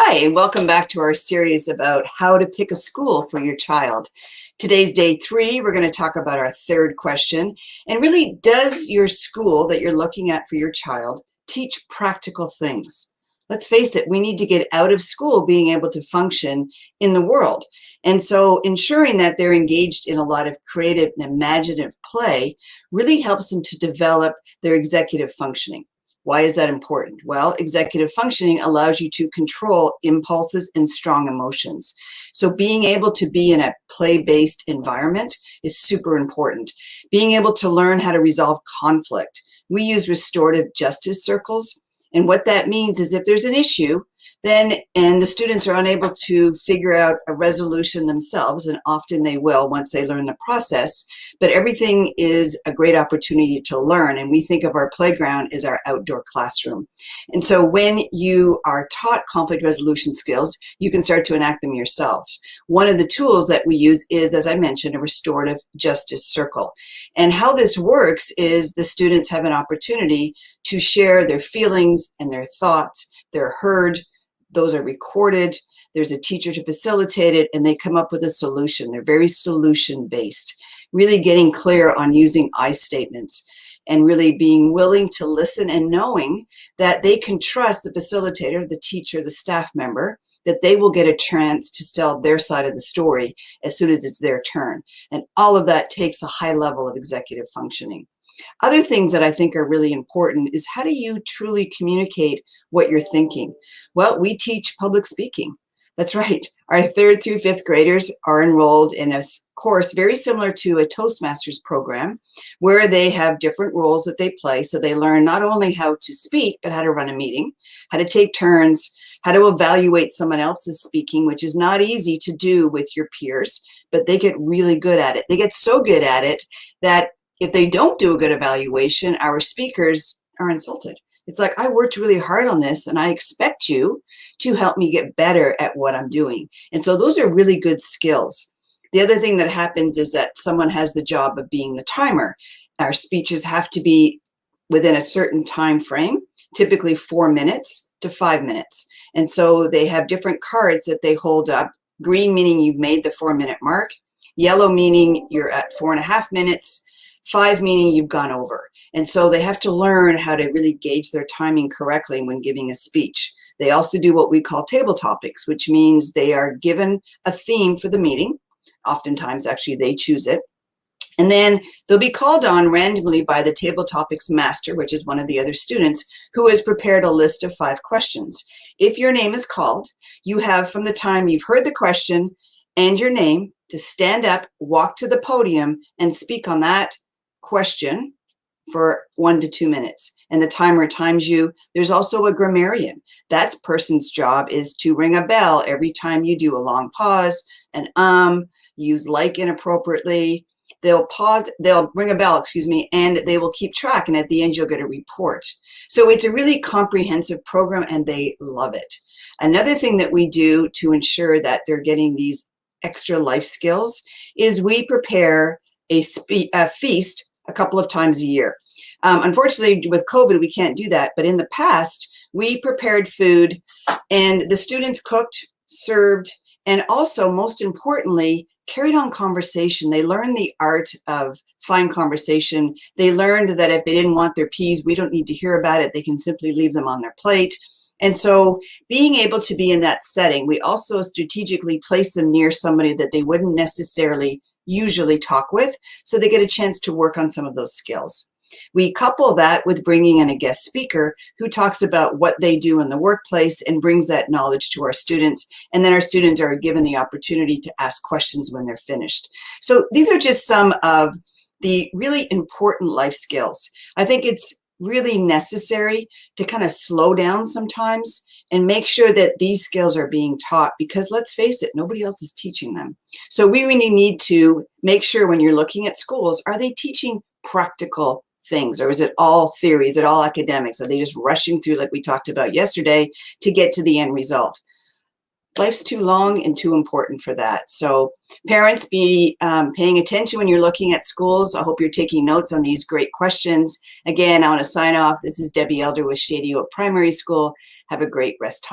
Hi, and welcome back to our series about how to pick a school for your child. Today's day 3. We're going to talk about our third question. And really, does your school that you're looking at for your child teach practical things? Let's face it, we need to get out of school being able to function in the world. And so ensuring that they're engaged in a lot of creative and imaginative play really helps them to develop their executive functioning. Why is that important? Well, executive functioning allows you to control impulses and strong emotions. So being able to be in a play-based environment is super important. Being able to learn how to resolve conflict. We use restorative justice circles. And what that means is if there's an issue, and the students are unable to figure out a resolution themselves, and often they will once they learn the process, but everything is a great opportunity to learn, and we think of our playground as our outdoor classroom. And so when you are taught conflict resolution skills, you can start to enact them yourselves. One of the tools that we use is, as I mentioned, a restorative justice circle. And how this works is the students have an opportunity to share their feelings and their thoughts. They're heard. Those are recorded. There's a teacher to facilitate it, and they come up with a solution. They're very solution-based, really getting clear on using I statements and really being willing to listen and knowing that they can trust the facilitator, the teacher, the staff member, that they will get a chance to tell their side of the story as soon as it's their turn. And all of that takes a high level of executive functioning. Other things that I think are really important is how do you truly communicate what you're thinking? Well, we teach public speaking. That's right. Our 3rd through 5th graders are enrolled in a course very similar to a Toastmasters program where they have different roles that they play. So they learn not only how to speak, but how to run a meeting, how to take turns, how to evaluate someone else's speaking, which is not easy to do with your peers, but they get really good at it. They get so good at it that if they don't do a good evaluation, our speakers are insulted. It's like, I worked really hard on this and I expect you to help me get better at what I'm doing. And so those are really good skills. The other thing that happens is that someone has the job of being the timer. Our speeches have to be within a certain time frame, typically 4 minutes to 5 minutes. And so they have different cards that they hold up. Green meaning you've made the 4-minute mark. Yellow meaning you're at 4.5 minutes. 5 meaning you've gone over. And so they have to learn how to really gauge their timing correctly when giving a speech. They also do what we call table topics, which means they are given a theme for the meeting. Oftentimes, actually, they choose it. And then they'll be called on randomly by the table topics master, which is one of the other students, who has prepared a list of 5 questions. If your name is called, you have from the time you've heard the question and your name to stand up, walk to the podium, and speak on that question for 1 to 2 minutes. And the timer times you. There's also a grammarian. That person's job is to ring a bell every time you do a long pause, use like inappropriately. They'll pause, they'll ring a bell, and they will keep track. And at the end, you'll get a report. So it's a really comprehensive program and they love it. Another thing that we do to ensure that they're getting these extra life skills is we prepare a feast a couple of times a year. Unfortunately, with COVID, we can't do that. But in the past, we prepared food and the students cooked, served, and also, most importantly, carried on conversation. They learned the art of fine conversation. They learned that if they didn't want their peas, we don't need to hear about it. They can simply leave them on their plate. And so being able to be in that setting, we also strategically place them near somebody that they wouldn't necessarily usually talk with, so they get a chance to work on some of those skills. We couple that with bringing in a guest speaker who talks about what they do in the workplace and brings that knowledge to our students, and then our students are given the opportunity to ask questions when they're finished. So these are just some of the really important life skills. I think it's really necessary to kind of slow down sometimes and make sure that these skills are being taught, because let's face it, nobody else is teaching them. So we really need to make sure when you're looking at schools, are they teaching practical things, or is it all theory? Is it all academics? Are they just rushing through, like we talked about yesterday, to get to the end result? Life's too long and too important for that. So parents, be paying attention when you're looking at schools. I hope you're taking notes on these great questions. Again, I want to sign off. This is Debbie Elder with Shady Oak Primary School. Have a great rest time.